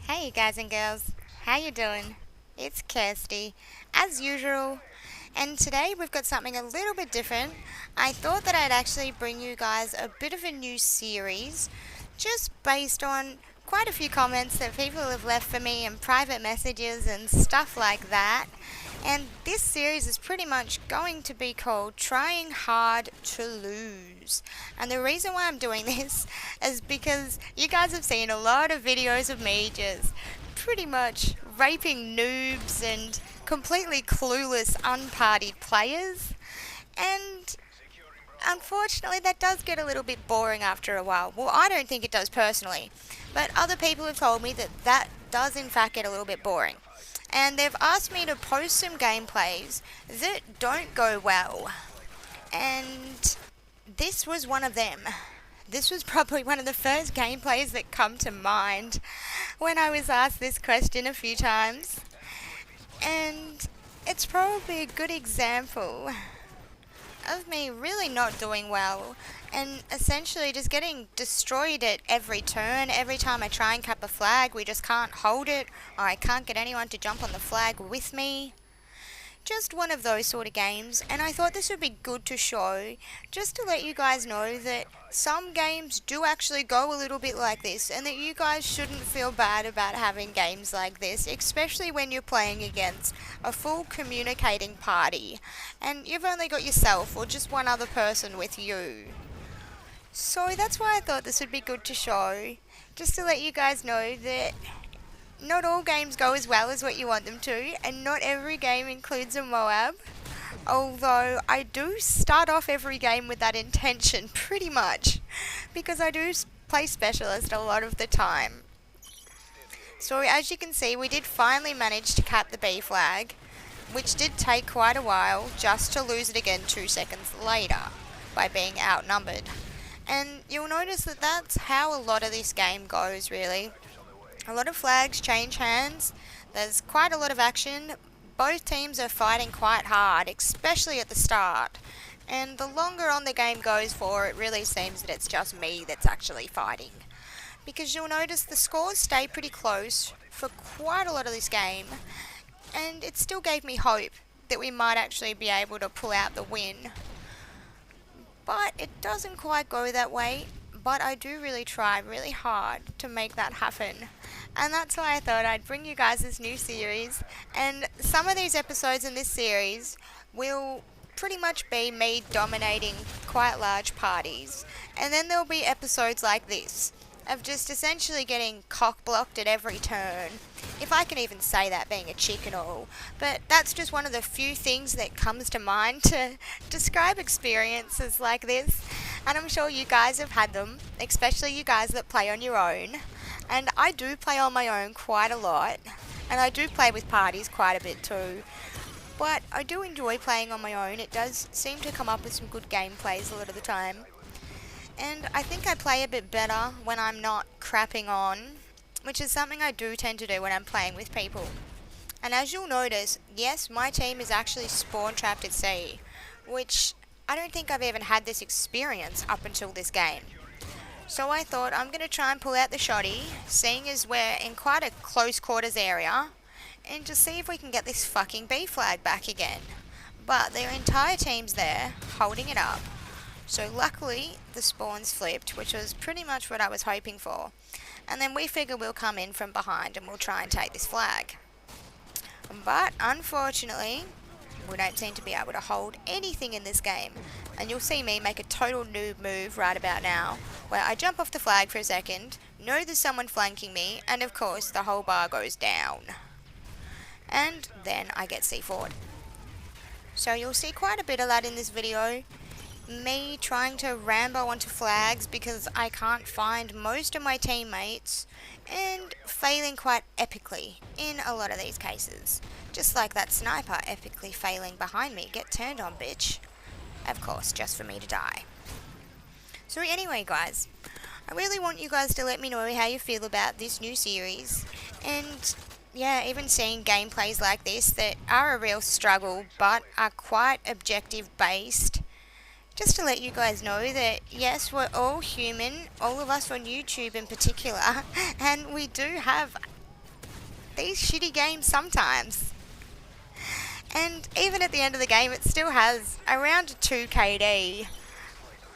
Hey guys and girls, how you doing? It's Kirsty, as usual, and today we've got something a little bit different. I thought that I'd actually bring you guys a bit of a new series, just based on quite a few comments that people have left for me in private messages and stuff like that. And this series is pretty much going to be called Trying Hard to Lose. And the reason why I'm doing this is because you guys have seen a lot of videos of me just pretty much raping noobs and completely clueless unpartied players. And unfortunately that does get a little bit boring after a while. Well, I don't think it does personally, but other people have told me that that does in fact get a little bit boring. And they've asked me to post some gameplays that don't go well. And this was one of them. This was probably one of the first gameplays that come to mind when I was asked this question a few times. And it's probably a good example of me really not doing well and essentially just getting destroyed at every turn. Every time I try and cap a flag, we just can't hold it, or I can't get anyone to jump on the flag with me. Just one of those sort of games, and I thought this would be good to show, just to let you guys know that some games do actually go a little bit like this, and that you guys shouldn't feel bad about having games like this, especially when you're playing against a full communicating party, and you've only got yourself or just one other person with you. So that's why I thought this would be good to show, just to let you guys know that not all games go as well as what you want them to, and not every game includes a MOAB. Although I do start off every game with that intention, pretty much, because I do play Specialist a lot of the time. So as you can see, we did finally manage to cap the B flag, which did take quite a while, just to lose it again 2 seconds later, by being outnumbered. And you'll notice that that's how a lot of this game goes, really. A lot of flags change hands, there's quite a lot of action, both teams are fighting quite hard, especially at the start, and the longer on the game goes for, it really seems that it's just me that's actually fighting. Because you'll notice the scores stay pretty close for quite a lot of this game, and it still gave me hope that we might actually be able to pull out the win. But it doesn't quite go that way, but I do really try really hard to make that happen. And that's why I thought I'd bring you guys this new series, and some of these episodes in this series will pretty much be me dominating quite large parties, and then there'll be episodes like this of just essentially getting cock-blocked at every turn, if I can even say that, being a chick and all. But that's just one of the few things that comes to mind to describe experiences like this, and I'm sure you guys have had them, especially you guys that play on your own. And I do play on my own quite a lot, and I do play with parties quite a bit too. But I do enjoy playing on my own. It does seem to come up with some good gameplays a lot of the time. And I think I play a bit better when I'm not crapping on, which is something I do tend to do when I'm playing with people. And as you'll notice, yes, my team is actually spawn trapped at sea, which I don't think I've even had this experience up until this game. So I thought I'm going to try and pull out the shoddy, seeing as we're in quite a close quarters area, and just see if we can get this fucking B flag back again. But their entire team's there, holding it up. So luckily, the spawns flipped, which was pretty much what I was hoping for. And then we figure we'll come in from behind and we'll try and take this flag. But unfortunately, we don't seem to be able to hold anything in this game. And you'll see me make a total noob move right about now, where I jump off the flag for a second, know there's someone flanking me, and of course the whole bar goes down. And then I get C4'd. So you'll see quite a bit of that in this video. Me trying to Rambo onto flags because I can't find most of my teammates, and failing quite epically in a lot of these cases. Just like that sniper epically failing behind me. Get turned on, bitch. Of course, just for me to die. So anyway, guys, I really want you guys to let me know how you feel about this new series. And yeah, even seeing gameplays like this that are a real struggle but are quite objective based. Just to let you guys know that yes, we're all human, all of us on YouTube in particular, and we do have these shitty games sometimes. And even at the end of the game, it still has around 2 KD,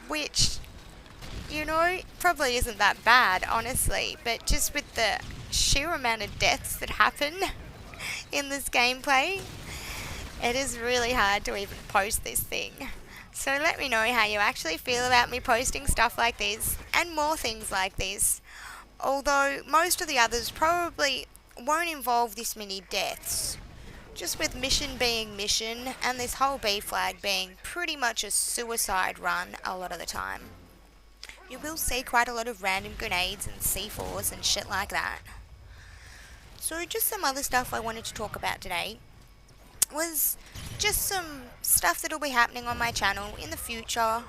which, you know, probably isn't that bad, honestly, but just with the sheer amount of deaths that happen in this gameplay, it is really hard to even post this thing. So let me know how you actually feel about me posting stuff like this, and more things like this, although most of the others probably won't involve this many deaths. Just with mission being mission, and this whole B flag being pretty much a suicide run a lot of the time. You will see quite a lot of random grenades and C4s and shit like that. So just some other stuff I wanted to talk about today was just some stuff that'll be happening on my channel in the future,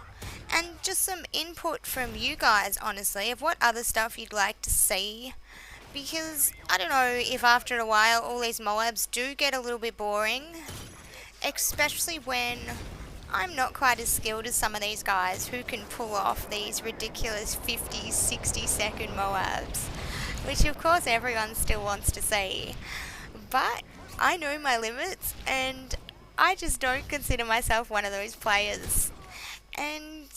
and just some input from you guys, honestly, of what other stuff you'd like to see. Because I don't know if after a while all these MOABs do get a little bit boring, especially when I'm not quite as skilled as some of these guys who can pull off these ridiculous 50, 60 second MOABs, which of course everyone still wants to see. But I know my limits, and I just don't consider myself one of those players. And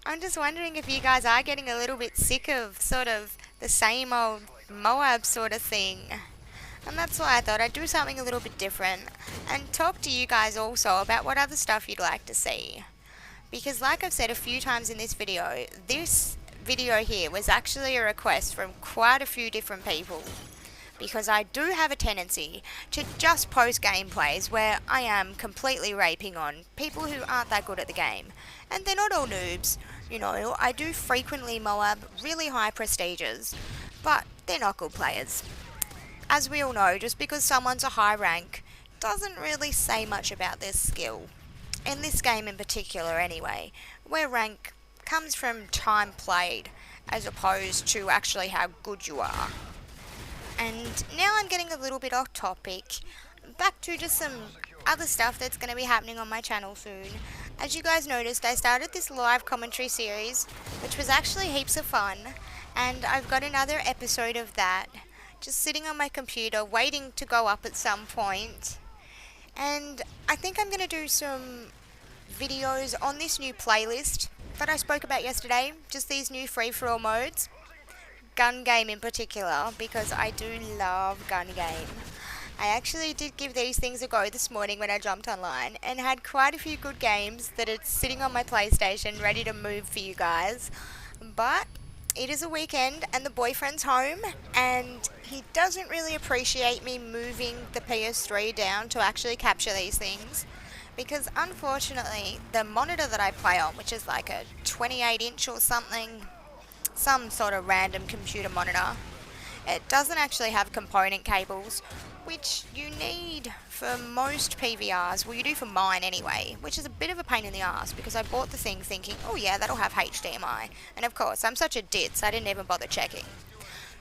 I'm just wondering if you guys are getting a little bit sick of sort of the same old MOAB sort of thing. And that's why I thought I'd do something a little bit different, and talk to you guys also about what other stuff you'd like to see. Because like I've said a few times in this video here was actually a request from quite a few different people. Because I do have a tendency to just post gameplays where I am completely raping on people who aren't that good at the game. And they're not all noobs, you know, I do frequently MOAB really high prestiges, but they're not good players. As we all know, just because someone's a high rank doesn't really say much about their skill. In this game in particular anyway, where rank comes from time played as opposed to actually how good you are. And now I'm getting a little bit off topic, back to just some other stuff that's going to be happening on my channel soon. As you guys noticed, I started this live commentary series, which was actually heaps of fun, and I've got another episode of that just sitting on my computer waiting to go up at some point. And I think I'm going to do some videos on this new playlist that I spoke about yesterday, just these new free-for-all modes. Gun game in particular, because I do love gun game. I actually did give these things a go this morning when I jumped online, and had quite a few good games that are sitting on my PlayStation ready to move for you guys. But it is a weekend and the boyfriend's home, and he doesn't really appreciate me moving the PS3 down to actually capture these things, because unfortunately the monitor that I play on, which is like a 28-inch or something, some sort of random computer monitor, it doesn't actually have component cables, which you need for most PVRs. Well, you do for mine anyway, which is a bit of a pain in the ass, because I bought the thing thinking, oh yeah, that'll have HDMI, and of course I'm such a ditz I didn't even bother checking.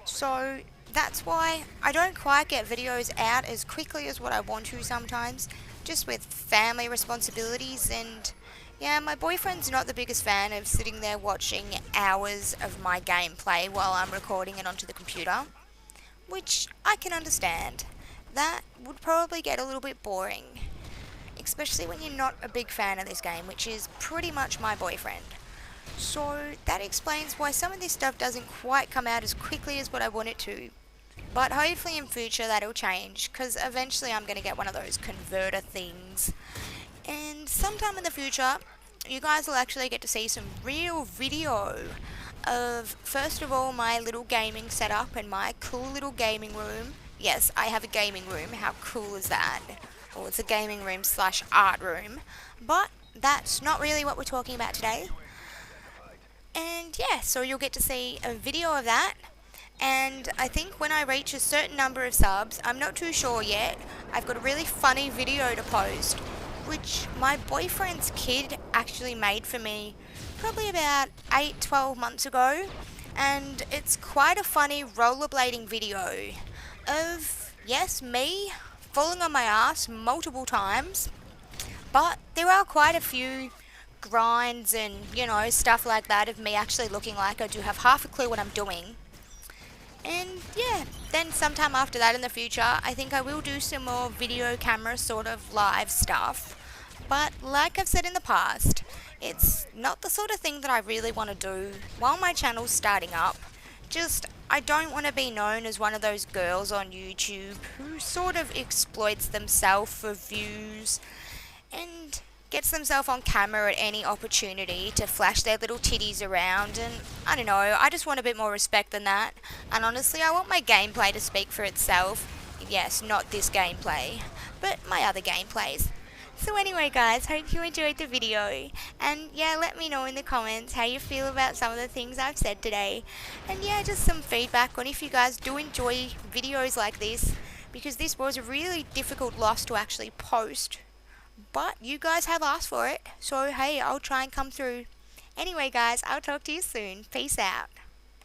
So that's why I don't quite get videos out as quickly as what I want to sometimes, just with family responsibilities. And yeah, my boyfriend's not the biggest fan of sitting there watching hours of my gameplay while I'm recording it onto the computer, which I can understand. That would probably get a little bit boring, especially when you're not a big fan of this game, which is pretty much my boyfriend. So that explains why some of this stuff doesn't quite come out as quickly as what I want it to. But hopefully in future that'll change, because eventually I'm going to get one of those converter things. And sometime in the future, you guys will actually get to see some real video of, first of all, my little gaming setup and my cool little gaming room. Yes, I have a gaming room. How cool is that? Well, it's a gaming room slash art room. But that's not really what we're talking about today. And yeah, so you'll get to see a video of that. And I think when I reach a certain number of subs, I'm not too sure yet, I've got a really funny video to post, which my boyfriend's kid actually made for me probably about 8-12 months ago. And it's quite a funny rollerblading video of, yes, me falling on my ass multiple times, but there are quite a few grinds and, you know, stuff like that of me actually looking like I do have half a clue what I'm doing. And yeah, then sometime after that in the future, I think I will do some more video camera sort of live stuff. But like I've said in the past, it's not the sort of thing that I really want to do while my channel's starting up. Just, I don't want to be known as one of those girls on YouTube who sort of exploits themselves for views and gets themselves on camera at any opportunity to flash their little titties around, and I don't know, I just want a bit more respect than that. And honestly, I want my gameplay to speak for itself. Yes, not this gameplay, but my other gameplays. So anyway guys, hope you enjoyed the video, and yeah, let me know in the comments how you feel about some of the things I've said today, and yeah, just some feedback on if you guys do enjoy videos like this, because this was a really difficult loss to actually post. But you guys have asked for it, so hey, I'll try and come through. Anyway guys, I'll talk to you soon. Peace out.